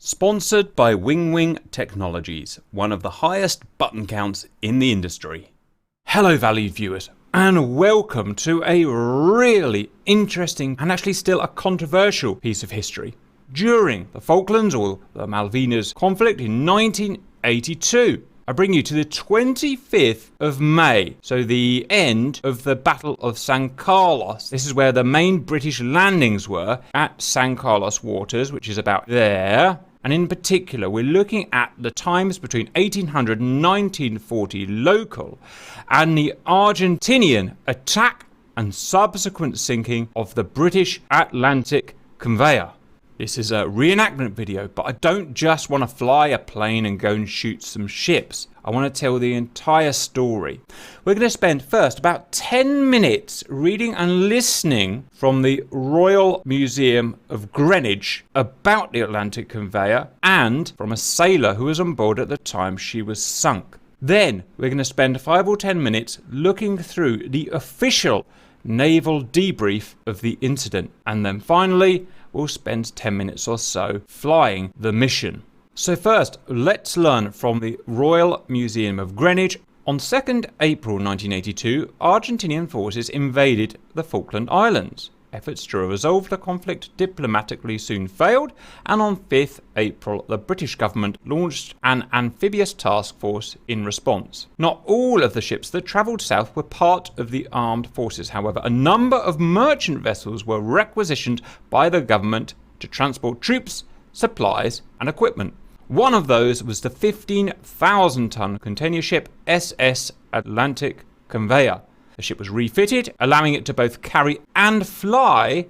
Sponsored by Wing Technologies, one of the highest button counts in the industry. Hello valued viewers, and welcome to a really interesting and actually still a controversial piece of history. During the Falklands or the Malvinas conflict in 1982, I bring you to the 25th of May, so the end of the Battle of San Carlos. This is where the main British landings were at San Carlos waters, which is about there. And in particular, we're looking at the times between 1800 and 1940 local and the Argentinian attack and subsequent sinking of the British Atlantic Conveyor. This is a reenactment video, but I don't just want to fly a plane and go and shoot some ships. I want to tell the entire story. We're going to spend first about 10 minutes reading and listening from the Royal Museum of Greenwich about the Atlantic Conveyor and from a sailor who was on board at the time she was sunk. Then we're going to spend 5 or 10 minutes looking through the official naval debrief of the incident, and then finally we'll spend 10 minutes or so flying the mission. So first, let's learn from the Royal Museum of Greenwich. On 2nd April 1982, Argentinian forces invaded the Falkland Islands. Efforts to resolve the conflict diplomatically soon failed, and on 5th April the British government launched an amphibious task force in response. Not all of the ships that travelled south were part of the armed forces, however. A number of merchant vessels were requisitioned by the government to transport troops, supplies and equipment. One of those was the 15,000-ton container ship SS Atlantic Conveyor. The ship was refitted, allowing it to both carry and fly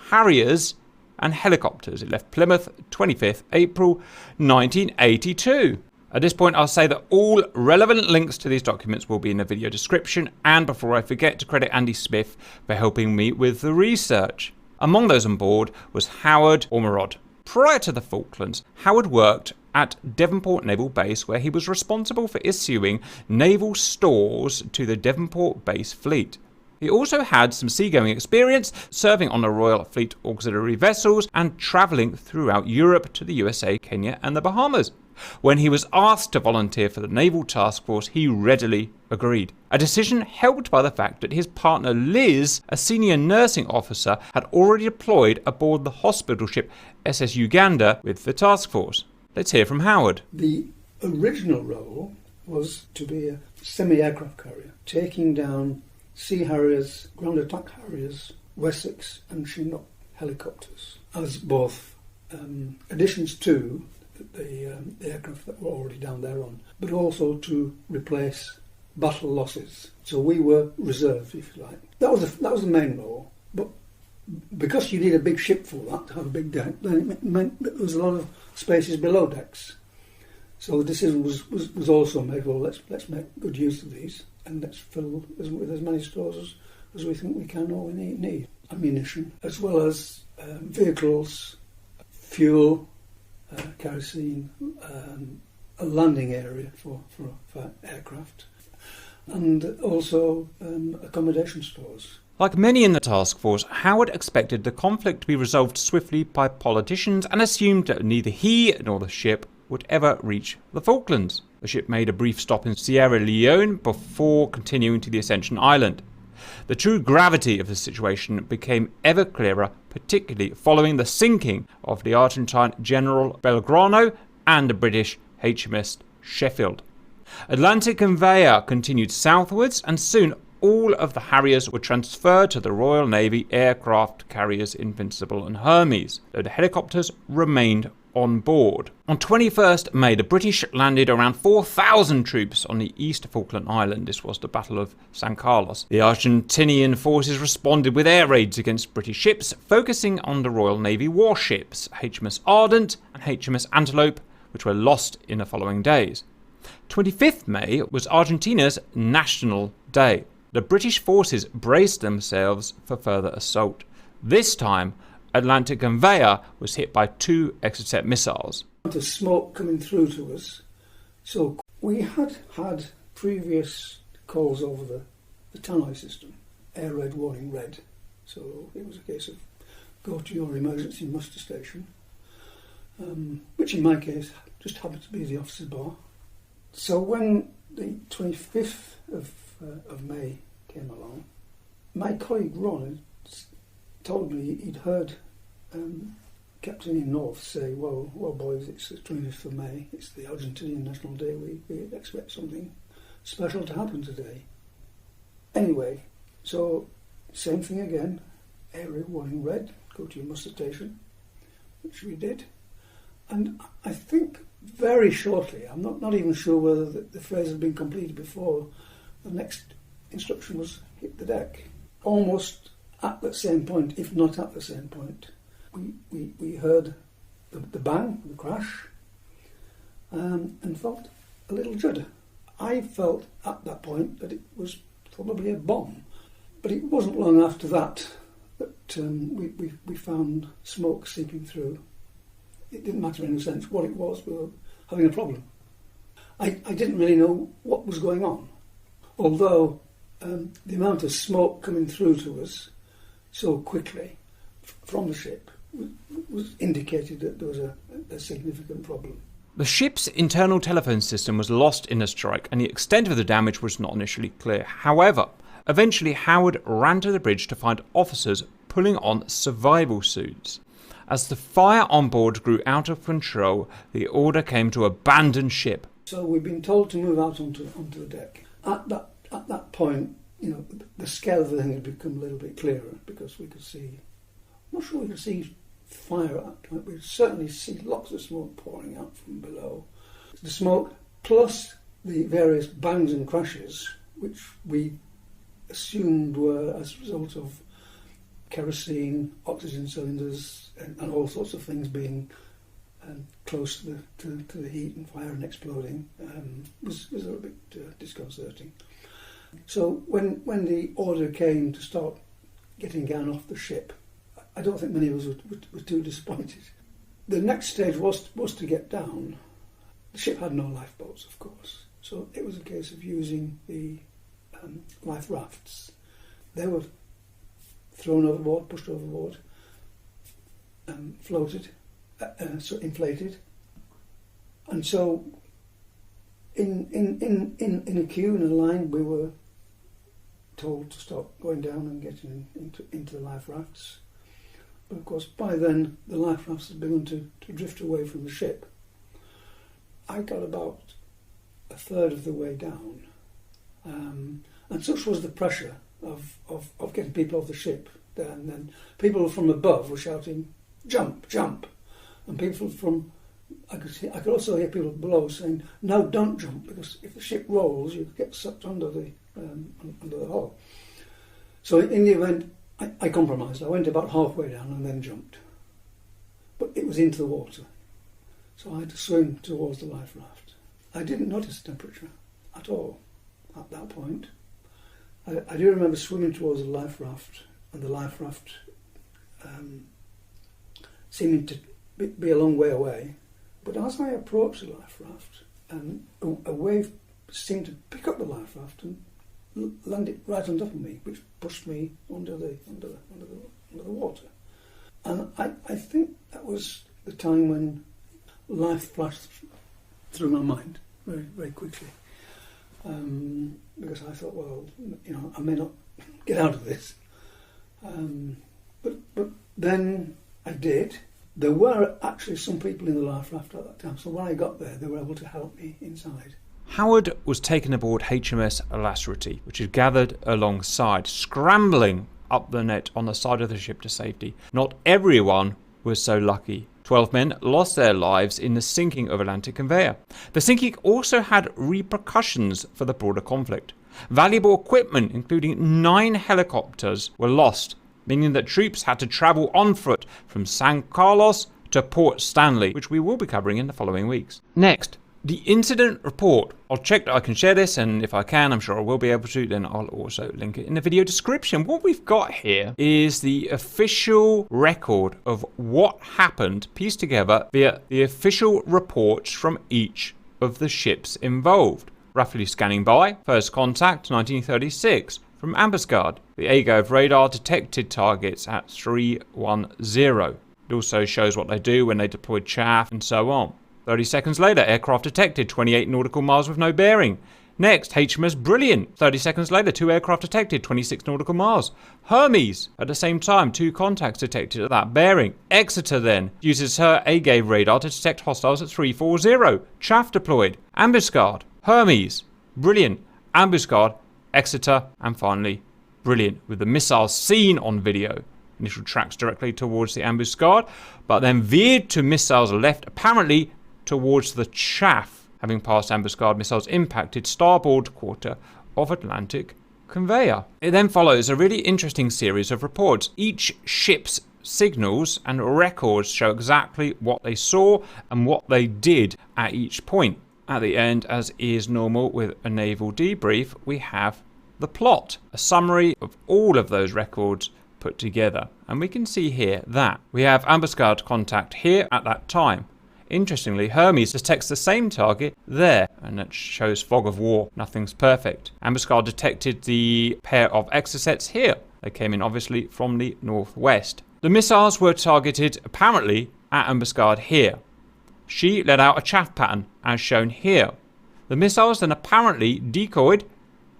Harriers and helicopters. It left Plymouth 25th April 1982. At this point, I'll say that all relevant links to these documents will be in the video description, and before I forget, to credit Andy Smith for helping me with the research. Among those on board was Howard Ormerod. Prior to the Falklands, Howard worked at Devonport Naval Base, where he was responsible for issuing naval stores to the Devonport Base fleet. He also had some seagoing experience, serving on the Royal Fleet auxiliary vessels and travelling throughout Europe to the USA, Kenya and the Bahamas. When he was asked to volunteer for the Naval Task Force, he readily agreed. A decision helped by the fact that his partner Liz, a senior nursing officer, had already deployed aboard the hospital ship SS Uganda with the task force. Let's hear from Howard. The original role was to be a semi-aircraft carrier, taking down Sea Harriers, ground attack Harriers, Wessex and Chinook helicopters as both additions to the aircraft that were already down there on, but also to replace battle losses. So we were reserve, if you like. That was the main role, but because you need a big ship for that, to have a big deck, then it meant that there was a lot of spaces below decks. So the decision was also made, well, let's make good use of these, and let's fill with as many stores as we think we can or we need. Ammunition, as well as vehicles, fuel, kerosene, a landing area for aircraft, and also accommodation stores. Like many in the task force, Howard expected the conflict to be resolved swiftly by politicians and assumed that neither he nor the ship would ever reach the Falklands. The ship made a brief stop in Sierra Leone before continuing to the Ascension Island. The true gravity of the situation became ever clearer, particularly following the sinking of the Argentine General Belgrano and the British HMS Sheffield. Atlantic Conveyor continued southwards, and soon all of the Harriers were transferred to the Royal Navy aircraft carriers Invincible and Hermes, though the helicopters remained on board. On 21st May, the British landed around 4,000 troops on the East Falkland Island. This was the Battle of San Carlos. The Argentinian forces responded with air raids against British ships, focusing on the Royal Navy warships, HMS Ardent and HMS Antelope, which were lost in the following days. 25th May was Argentina's National Day. The British forces braced themselves for further assault. This time, Atlantic Conveyor was hit by 2 Exocet missiles. The smoke coming through to us. So we had previous calls over the tannoy system, air raid warning red. So it was a case of go to your emergency muster station. which in my case just happened to be the officer's bar. So when the 25th of May came along, my colleague Ron told me he'd heard Captain in North say, well boys, it's the 25th of May, it's the Argentinian National Day, we expect something special to happen today. Anyway, so same thing again, area warning red, go to your muster station, which we did. And I think very shortly, I'm not even sure whether the phrase had been completed before, the next instruction was hit the deck. Almost at the same point, if not at the same point, we heard the bang, the crash, and felt a little shudder. I felt at that point that it was probably a bomb, but it wasn't long after that we found smoke seeping through. It didn't matter in a sense what it was, we were having a problem. I didn't really know what was going on, although the amount of smoke coming through to us so quickly from the ship was indicated that there was a significant problem. The ship's internal telephone system was lost in a strike, and the extent of the damage was not initially clear. However, eventually Howard ran to the bridge to find officers pulling on survival suits. As the fire on board grew out of control, the order came to abandon ship. So we've been told to move out onto the deck. At that point, the scale of the thing had become a little bit clearer because we could see. I'm not sure we could see fire at that point. We could certainly see lots of smoke pouring out from below. The smoke plus the various bangs and crashes, which we assumed were as a result of kerosene, oxygen cylinders, and all sorts of things being close to the heat and fire and exploding, was a little bit disconcerting. So when the order came to start getting down off the ship, I don't think many of us were too disappointed. The next stage was to get down. The ship had no lifeboats, of course, so it was a case of using the life rafts. They were thrown overboard, pushed overboard, floated, so inflated, and so in a queue, in a line, we were told to start going down and getting into the life rafts. But of course, by then the life rafts had begun to drift away from the ship. I got about a third of the way down, and such was the pressure of getting people off the ship there, and then people from above were shouting, "Jump, jump!" and people from I could also hear people below saying, "No, don't jump, because if the ship rolls, you get sucked under the hull." So in the event, I compromised. I went about halfway down and then jumped, but it was into the water, so I had to swim towards the life raft. I didn't notice temperature at all at that point. I do remember swimming towards the life raft, and the life raft seeming to be a long way away. But as I approached the life raft, a wave seemed to pick up the life raft and land it right on top of me, which pushed me under the water. And I think that was the time when life flashed through my mind very, very quickly. Because I thought, well, I may not get out of this. But then I did. There were actually some people in the life raft at that time, so when I got there, they were able to help me inside. Howard was taken aboard HMS Alacrity, which had gathered alongside, scrambling up the net on the side of the ship to safety. Not everyone was so lucky. 12 men lost their lives in the sinking of Atlantic Conveyor. The sinking also had repercussions for the broader conflict. Valuable equipment, including 9 helicopters, were lost, meaning that troops had to travel on foot from San Carlos to Port Stanley, which we will be covering in the following weeks. Next, the incident report. I'll check that I can share this, and if I can, I'm sure I will be able to, then I'll also link it in the video description. What we've got here is the official record of what happened, pieced together via the official reports from each of the ships involved. Roughly scanning by, first contact 1936 from Ambuscade. The A gave radar detected targets at 310. It also shows what they do when they deploy chaff and so on. 30 seconds later, aircraft detected, 28 nautical miles with no bearing. Next, HMS Brilliant. 30 seconds later, 2 aircraft detected, 26 nautical miles. Hermes, at the same time, 2 contacts detected at that bearing. Exeter then uses her A-gave radar to detect hostiles at 340. Chaff deployed. Ambuscade. Hermes. Brilliant. Ambuscade. Exeter. And finally, Brilliant, with the missiles seen on video. Initial tracks directly towards the Ambuscade, but then veered to missiles left, apparently towards the chaff. Having passed Ambuscade, missiles impacted starboard quarter of Atlantic Conveyor. It then follows a really interesting series of reports. Each ship's signals and records show exactly what they saw and what they did at each point. At the end, as is normal with a naval debrief, we have the plot, a summary of all of those records put together. And we can see here that we have Ambuscade contact here at that time. Interestingly, Hermes detects the same target there, and it shows fog of war. Nothing's perfect. Ambuscade detected the pair of Exocets here. They came in obviously from the northwest. The missiles were targeted apparently at Ambuscade here. She let out a chaff pattern as shown here. The missiles then apparently decoyed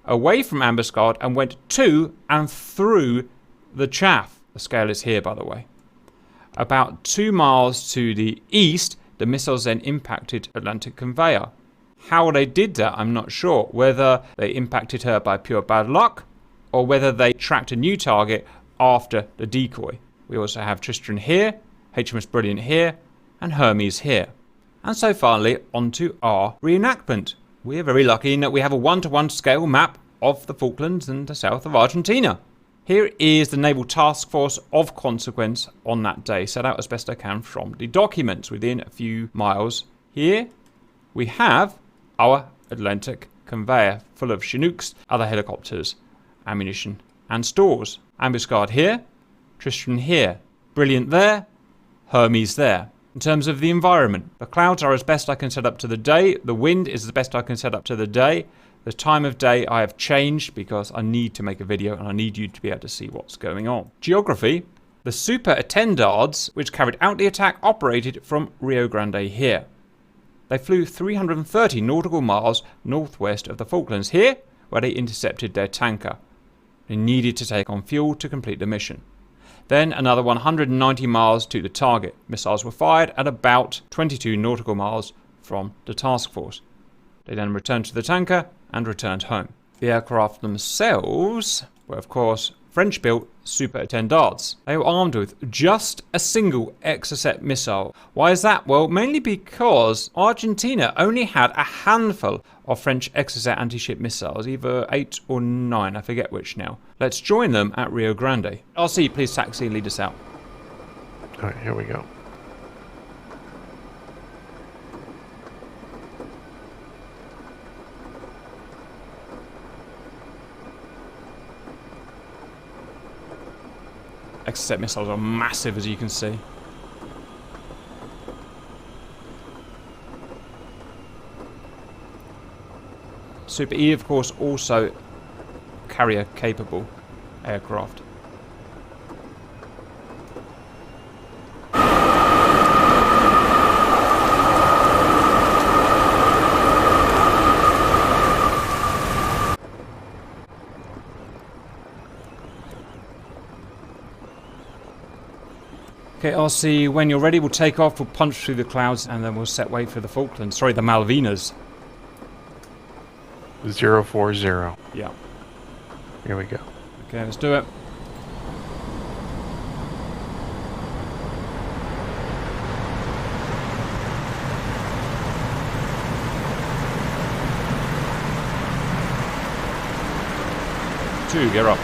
away from Ambuscade and went to and through the chaff. The scale is here, by the way. About 2 miles to the east, the missiles then impacted Atlantic Conveyor. How they did that, I'm not sure. Whether they impacted her by pure bad luck, or whether they tracked a new target after the decoy. We also have Tristan here, HMS Brilliant here, and Hermes here. And so finally, onto our reenactment. We are very lucky in that we have a 1-to-1 scale map of the Falklands and the south of Argentina. Here is the Naval Task Force of consequence on that day, set out as best I can from the documents within a few miles. Here we have our Atlantic Conveyor, full of Chinooks, other helicopters, ammunition and stores. Ambuscade here, Tristan here, Brilliant there, Hermes there. In terms of the environment, the clouds are as best I can set up to the day, the wind is as best I can set up to the day. The time of day I have changed because I need to make a video and I need you to be able to see what's going on. Geography. The Super Attendards, which carried out the attack, operated from Rio Grande here. They flew 330 nautical miles northwest of the Falklands here, where they intercepted their tanker. They needed to take on fuel to complete the mission. Then another 190 miles to the target. Missiles were fired at about 22 nautical miles from the task force. They then returned to the tanker and returned home. The aircraft themselves were, of course, French-built Super Attendards. They were armed with just a single Exocet missile. Why is that? Well, mainly because Argentina only had a handful of French Exocet anti-ship missiles, either 8 or 9, I forget which now. Let's join them at Rio Grande. RC, please taxi, lead us out. All right, here we go. Exocet missiles are massive, as you can see. Super E, of course, also carrier-capable aircraft. Okay, RC, when you're ready, we'll take off, we'll punch through the clouds, and then we'll set way for the Falklands. Sorry, the Malvinas. 040. Yeah. Here we go. Okay, let's do it. Two, gear up.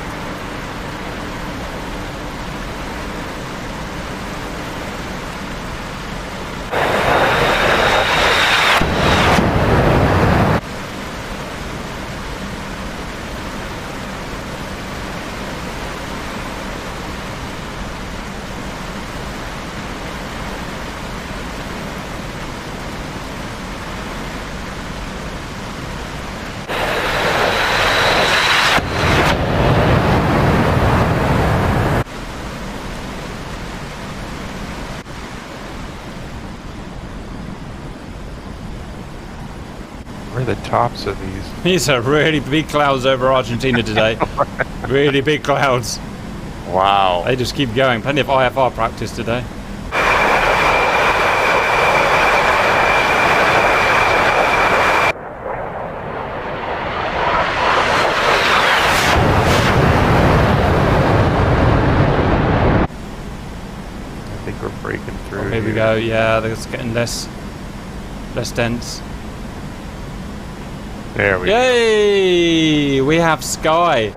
Where are the tops of these? These are really big clouds over Argentina today. Really big clouds. Wow. They just keep going. Plenty of IFR practice today. I think we're breaking through. Here we go. Yeah, it's getting less dense. There we go. Yay! We have sky.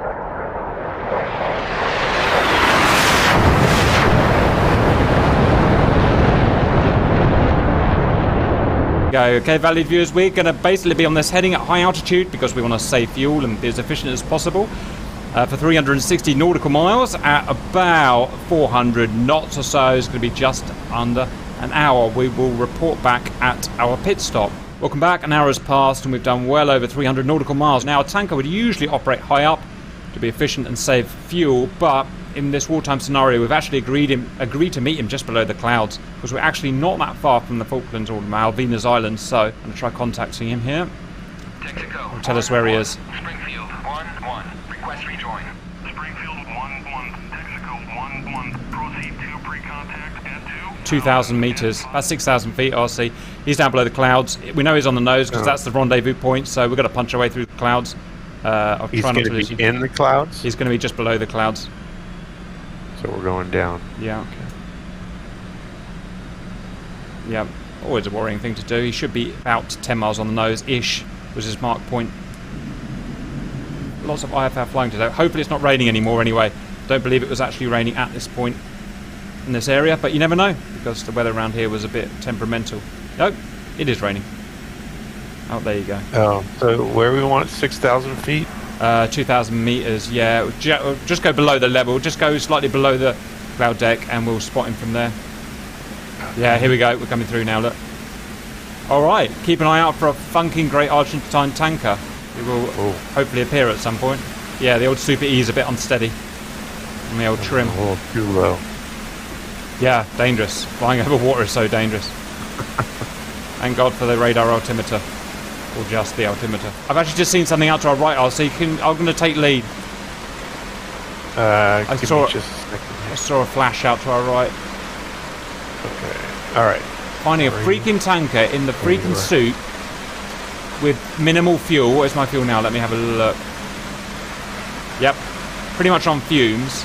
Okay, valued viewers, we're going to basically be on this heading at high altitude because we want to save fuel and be as efficient as possible for 360 nautical miles at about 400 knots or so. It's going to be just under an hour. We will report back at our pit stop. Welcome back. An hour has passed and we've done well over 300 nautical miles. Now, a tanker would usually operate high up to be efficient and save fuel, but in this wartime scenario, we've actually agreed to meet him just below the clouds because we're actually not that far from the Falklands or Malvinas Islands. So I'm going to try contacting him here. He'll tell us where he is. Springfield 1-1. Request rejoin. Springfield 1-1. Texaco 1-1. Proceed to pre-contact at 2,000 meters, about 6,000 feet. RC. He's down below the clouds. We know he's on the nose because that's the rendezvous point. So we've got to punch our way through the clouds. He's going to be in the clouds? He's going to be just below the clouds. So we're going down. Yeah. Okay. Yeah. Always a worrying thing to do. He should be about 10 miles on the nose-ish, was his mark point. Lots of IFR flying today. Hopefully it's not raining anymore anyway. Don't believe it was actually raining at this point in this area, but you never know because the weather around here was a bit temperamental. Nope, it is raining. Oh, there you go. Oh, so where we want 6,000 feet? 2,000 meters, yeah. Just go below the level. Just go slightly below the cloud deck and we'll spot him from there. Yeah, here we go. We're coming through now, look. Alright, keep an eye out for a funking great Argentine tanker. It will hopefully appear at some point. Yeah, the old Super E is a bit unsteady. And the old trim. Oh, too low. Yeah, dangerous. Flying over water is so dangerous. Thank God for the radar altimeter. Or just the altimeter. I've actually just seen something out to our right, RC. I'm going to take lead. I saw a flash out to our right. Okay. Alright. Finding a freaking tanker in the freaking suit with minimal fuel. Where's my fuel now? Let me have a look. Yep. Pretty much on fumes.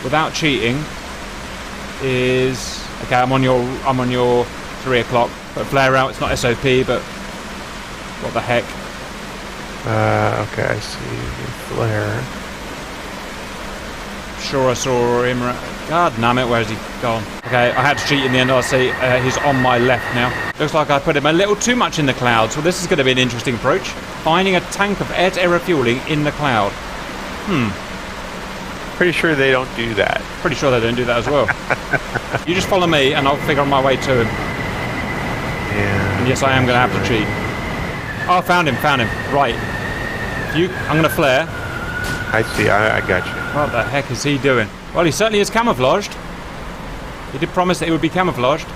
Without cheating. Is... Okay, I'm on your 3 o'clock. Put a flare out. It's not SOP, but... What the heck? Okay, I see the flare. Sure I saw him. God damn it, where's he gone? Okay, I had to cheat in the end. I see he's on my left now. Looks like I put him a little too much in the clouds. Well, this is going to be an interesting approach. Finding a tank of air-to-air refueling in the cloud. Pretty sure they don't do that. Pretty sure they don't do that as well. You just follow me and I'll figure out my way to him. Yeah. And yes, I am going to have to cheat. Oh, found him. Right. I'm going to flare. I see, I got you. What the heck is he doing? Well, he certainly is camouflaged. He did promise that he would be camouflaged.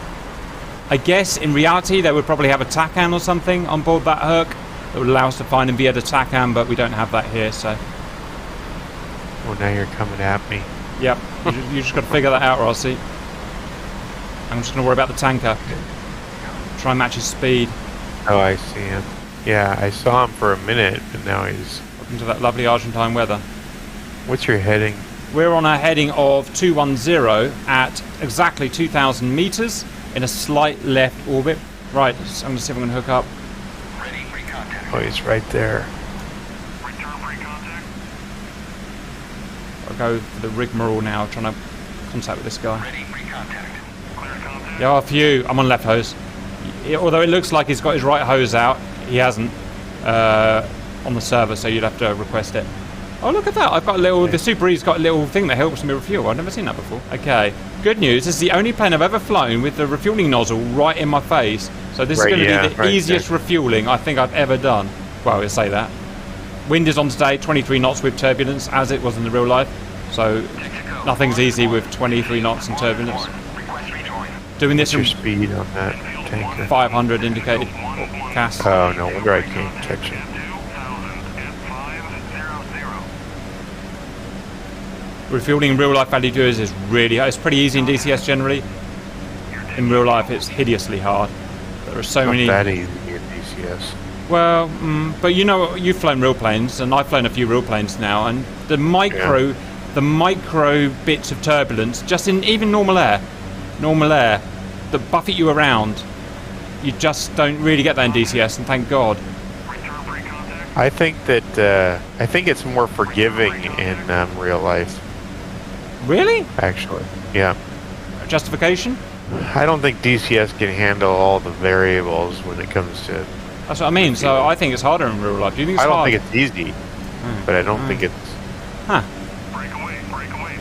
I guess, in reality, they would probably have a TACAN or something on board that Herc that would allow us to find him via the TACAN, but we don't have that here, so... Well, now you're coming at me. Yep. You just got to figure that out, Rossi. I'm just going to worry about the tanker. Try and match his speed. Oh, I see him. Yeah, I saw him for a minute, but now he's... Welcome to that lovely Argentine weather. What's your heading? We're on a heading of 210 at exactly 2,000 meters in a slight left orbit. Right, I'm going to see if I'm going to hook up. Ready, pre-contact. Oh, he's right there. Return pre-contact. I'll go for the rigmarole now, trying to contact with this guy. Ready, pre-contact. Clear contact. Yeah, a few. I'm on left hose. Although it looks like he's got his right hose out, he hasn't on the server, so you'd have to request it. Oh, look at that. I've got a little... The Super E's got a little thing that helps me refuel. I've never seen that before. Okay. Good news. This is the only plane I've ever flown with the refueling nozzle right in my face. So this is going to be the easiest refueling I think I've ever done. Well, we'll say that. Wind is on today, 23 knots with turbulence, as it was in the real life. So nothing's easy with 23 knots and turbulence. Request rejoin. Doing this What's your speed on that tanker? 500 indicated. Cast. Oh, no wonder I can't catch him. 2000 at 500. Refueling in real life value viewers is really hard. It's pretty easy in DCS generally. In real life, it's hideously hard. There are so Not many. that easy in DCS. Well, but you know, you've flown real planes, and I've flown a few real planes now, and the micro bits of turbulence, just in even normal air, that buffet you around, you just don't really get that in DCS, and thank God. Return pre-contact. I think it's more forgiving in real life, Really? actually. Yeah. Justification? I don't think DCS can handle all the variables when it comes to... That's what I mean. So I think it's harder in real life. Do you think it's I don't hard? think it's easy, but I don't think it's... Huh. Break away.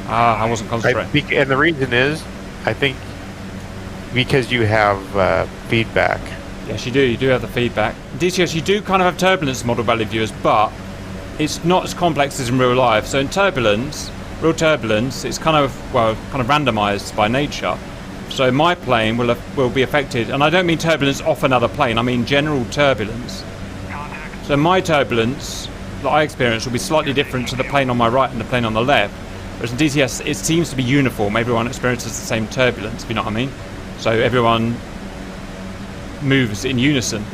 Ah, I wasn't concentrating. And the reason is, I think, because you have feedback. Yes, you do. You do have the feedback. In DCS, you do kind of have turbulence model value viewers, but it's not as complex as in real life. So in turbulence, real turbulence, it's kind of randomized by nature. So my plane will be affected, and I don't mean turbulence off another plane. I mean general turbulence. Contact. So my turbulence that I experience will be slightly different to the plane on my right and the plane on the left. Whereas in DCS, it seems to be uniform. Everyone experiences the same turbulence, if you know what I mean. So everyone moves in unison.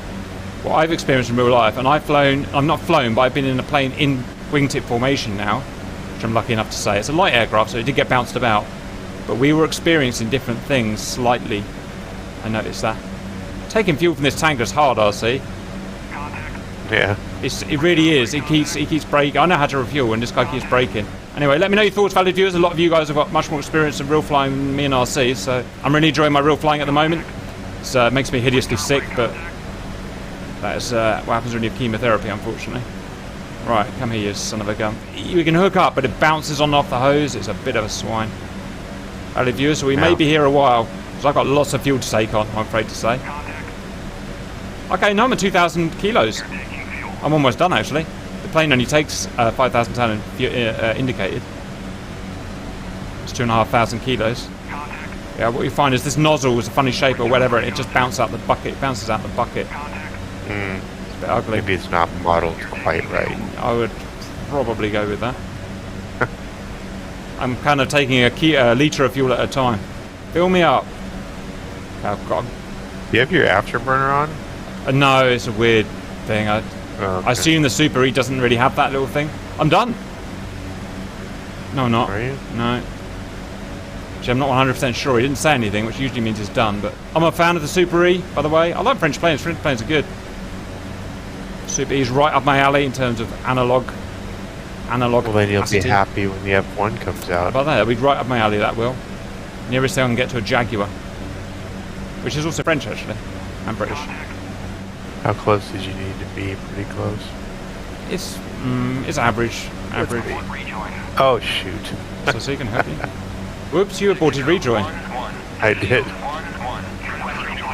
What I've experienced in real life, and I'm not flown, but I've been in a plane in wingtip formation now, which I'm lucky enough to say. It's a light aircraft, so it did get bounced about. But we were experiencing different things slightly. I noticed that. Taking fuel from this tanker is hard, RC. Contact. Yeah. It really is. It keeps braking. I know how to refuel, and this guy keeps braking. Anyway, let me know your thoughts, valid viewers. A lot of you guys have got much more experience in real flying than me and RC, so I'm really enjoying my real flying at the moment. It makes me hideously sick, but that is what happens when you have chemotherapy, unfortunately. Right, come here, you son of a gun. You can hook up, but it bounces on and off the hose. It's a bit of a swine. Valid viewers, so we may be here a while, because I've got lots of fuel to take on, I'm afraid to say. Contact. Okay, no, I'm at 2,000 kilos. Taking fuel. I'm almost done, actually. The plane only takes 5,000 ton indicated. It's 2,500 kilos. Contact. Yeah, what you find is this nozzle is a funny shape or whatever, and it just bounces out the bucket. It bounces out the bucket. Contact. It's a bit ugly. Maybe it's not modeled quite right. I would probably go with that. I'm kind of taking a litre of fuel at a time. Fill me up. Oh, God. Do you have your afterburner on? No, it's a weird thing. Oh, okay. I assume the Super E doesn't really have that little thing. I'm done. No, I'm not. Are you? No. Actually, I'm not 100% sure. He didn't say anything, which usually means it's done. But I'm a fan of the Super E, by the way. I like French planes. French planes are good. Super E's right up my alley in terms of analog. Well, then you'll be capacity. happy when the F1 comes How out. about that? It'll be right up my alley, that will. Nearest thing I can get to a Jaguar. Which is also French, actually. And British. How close did you need to be? Pretty close. It's average. Average. Rejoin. Oh, shoot. So you can help you. Whoops, you aborted rejoin. I did.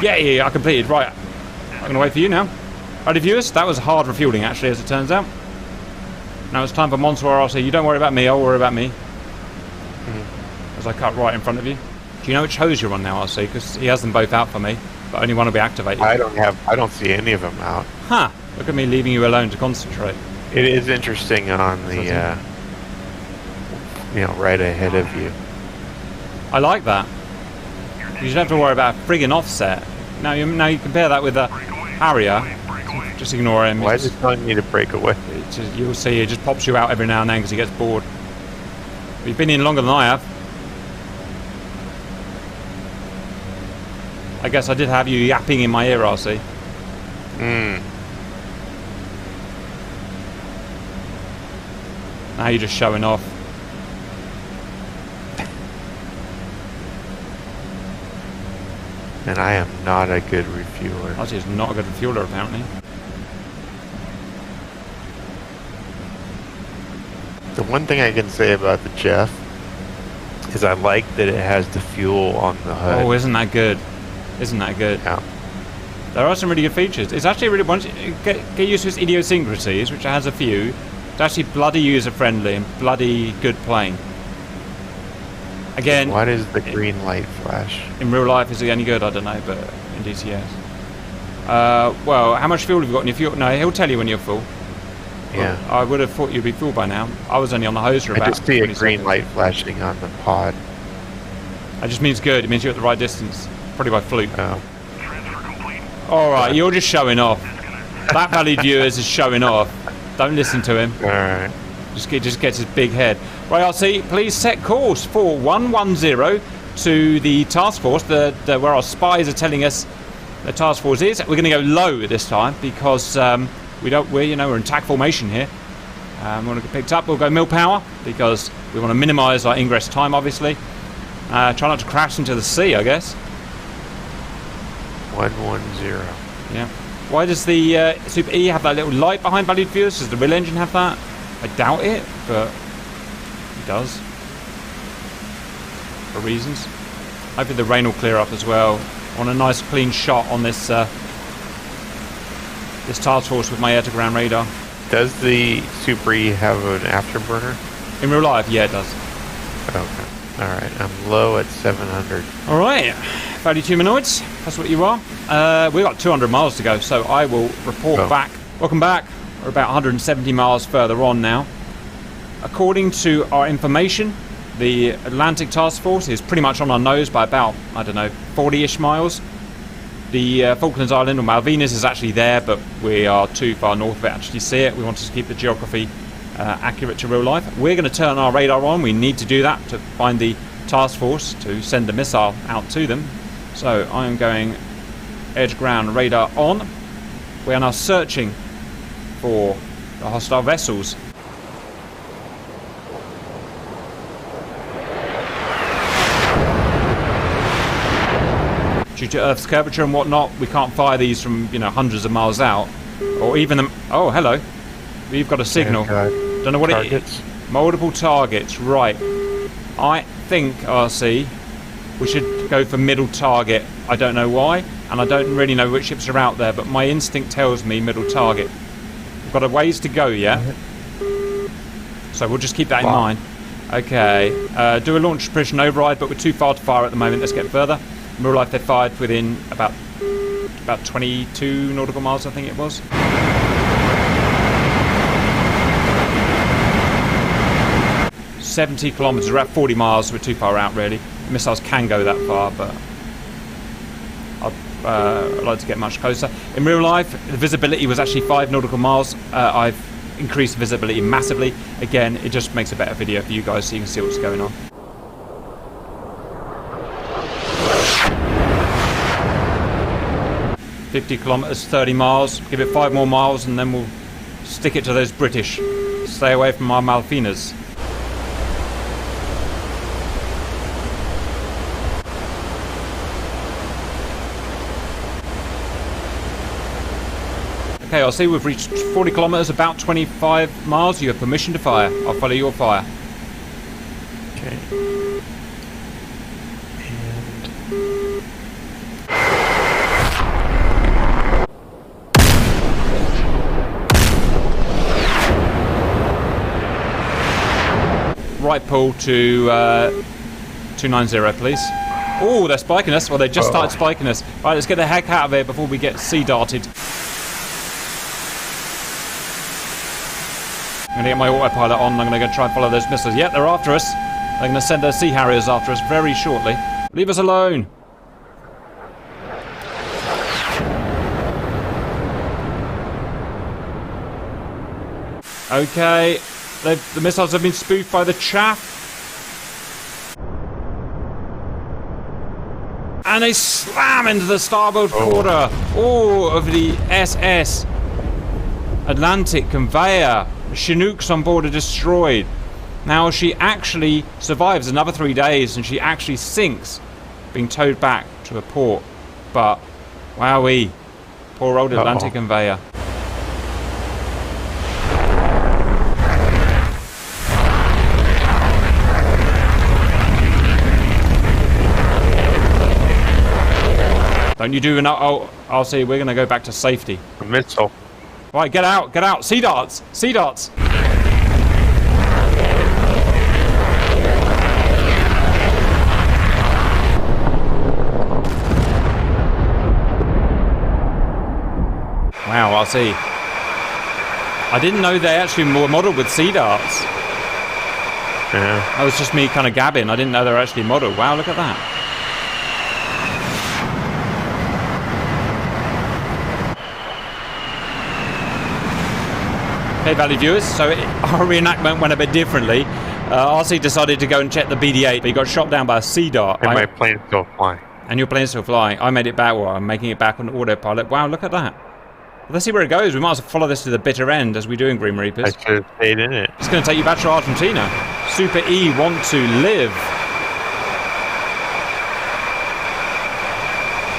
Yeah, I completed. Right. I'm going to wait for you now. Right, viewers, that was hard refueling, actually, as it turns out. Now it's time for Monsoir RC. You don't worry about me, I'll worry about me. As I cut right in front of you. Do you know which hose you're on now, RC? Because he has them both out for me, but only one will be activated. I don't see any of them out. Huh. Look at me leaving you alone to concentrate. It is interesting on the, right ahead of you. I like that. You don't have to worry about a friggin' offset. Now you compare that with the Harrier. Just ignore him. Why is it telling me to break away? You'll see, it just pops you out every now and then because he gets bored. But you've been in longer than I have. I guess I did have you yapping in my ear, RC. Now you're just showing off. And I am not a good refueler. RC is not a good refueler, apparently. The one thing I can say about the Jeff is I like that it has the fuel on the hood. Oh, isn't that good? Isn't that good? Yeah. There are some really good features. It's actually really, once you get used to its idiosyncrasies, which it has a few, it's actually bloody user-friendly and bloody good plane. Again, Why does the green light flash? in real life, is it any good? I don't know, but in DCS. Well, how much fuel have you got in your fuel? No, he'll tell you when you're full. Yeah. Well, I would have thought you'd be full by now. I was only on the hose for I about just see a 20 green seconds. light flashing on the pod. That just means good. It means you're at the right distance. Probably by fluke. Oh. Transfer complete. Alright, you're just showing off. That valued viewers is showing off. Don't listen to him. Alright. Just gets his big head. Right, RC, please set course for 110 to the task force, where our spies are telling us the task force is. We're going to go low this time because we're in TAC formation here. We want to get picked up. We'll go mil power because we want to minimise our ingress time, obviously. Try not to crash into the sea, I guess. 110. Yeah. Why does the Super E have that little light behind valued viewers? Does the real engine have that? I doubt it, but it does. For reasons. Hopefully the rain will clear up as well. I want a nice clean shot on this this task force with my air-to-ground radar. Does the Super E have an afterburner? In real life, yeah, it does. Okay. Alright, I'm low at 700. Alright, value humanoids, that's what you are. We've got 200 miles to go, so I will report back. Welcome back. We're about 170 miles further on now. According to our information, the Atlantic Task Force is pretty much on our nose by about, 40-ish miles. The Falklands Island, or Malvinas, is actually there, but we are too far north of it to actually see it. We wanted to keep the geography accurate to real life. We're going to turn our radar on. We need to do that to find the task force to send a missile out to them. So I am going edge-ground radar on. We are now searching for the hostile vessels. Due to Earth's curvature and whatnot, we can't fire these from hundreds of miles out, or even them. Oh, hello! We've got a signal. Don't know what Targets. it is. Multiple targets, right? I think RC, we should go for middle target. I don't know why, and I don't really know which ships are out there, but my instinct tells me middle target. We've got a ways to go, yeah. So we'll just keep that in mind. Okay, do a launch precision override, but we're too far to fire at the moment. Let's get further. In real life, they fired within about 22 nautical miles, I think it was. "70 kilometers, we're at 40 miles, we're too far out really. Missiles can go that far, but I'd like to get much closer. In real life, the visibility was actually 5 nautical miles. I've increased visibility massively. Again, it just makes a better video for you guys so you can see what's going on. "50 kilometers, 30 miles. Give it 5 more miles and then we'll stick it to those British. Stay away from our Malvinas." Okay, I'll see we've reached 40 kilometers, about 25 miles. You have permission to fire. I'll follow your fire. Okay. Right pull to 290, please. Oh, they're spiking us. Well, they just started spiking us. Right, let's get the heck out of here before we get sea darted. I'm going to get my autopilot on. I'm going to go try and follow those missiles. Yep, they're after us. They're going to send their Sea Harriers after us very shortly. Leave us alone. Okay, the missiles have been spoofed by the chaff. And they slam into the starboard quarter. Oh, of the SS Atlantic Conveyor. The Chinooks on board are destroyed. Now she actually survives another 3 days and she actually sinks, being towed back to a port. But, wowee, poor old Atlantic Conveyor. Don't you do enough? Oh, I'll see. We're going to go back to safety. A missile. Right, get out, get out. Sea darts, sea darts. Wow, I'll see. I didn't know they actually were modelled with sea darts. Yeah. That was just me kind of gabbing. I didn't know they were actually modelled. Wow, look at that. Okay, valued viewers, so our reenactment went a bit differently. RC decided to go and check the BD-8, but he got shot down by a sea dart. And my plane's still flying. And your plane's still flying. I made it back, well, I'm making it back on autopilot. Wow, look at that. Well, let's see where it goes. We might as well follow this to the bitter end, as we do in Grim Reapers. I should have stayed in it. It's going to take you back to Argentina. Super E want to live.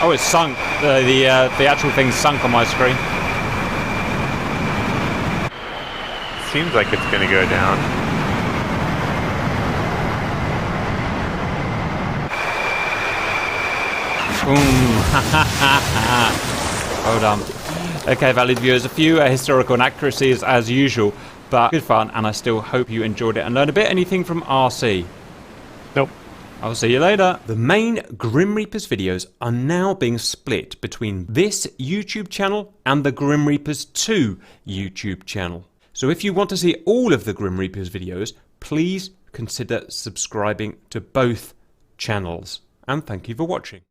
Oh, it's sunk. The actual thing sunk on my screen. Seems like it's gonna go down. Well done. Okay, valued viewers, a few historical inaccuracies as usual, but good fun, and I still hope you enjoyed it and learned a bit. Anything from RC? Nope. I'll see you later. The main Grim Reapers videos are now being split between this YouTube channel and the Grim Reapers 2 YouTube channel. So if you want to see all of the Grim Reapers videos, please consider subscribing to both channels. And thank you for watching.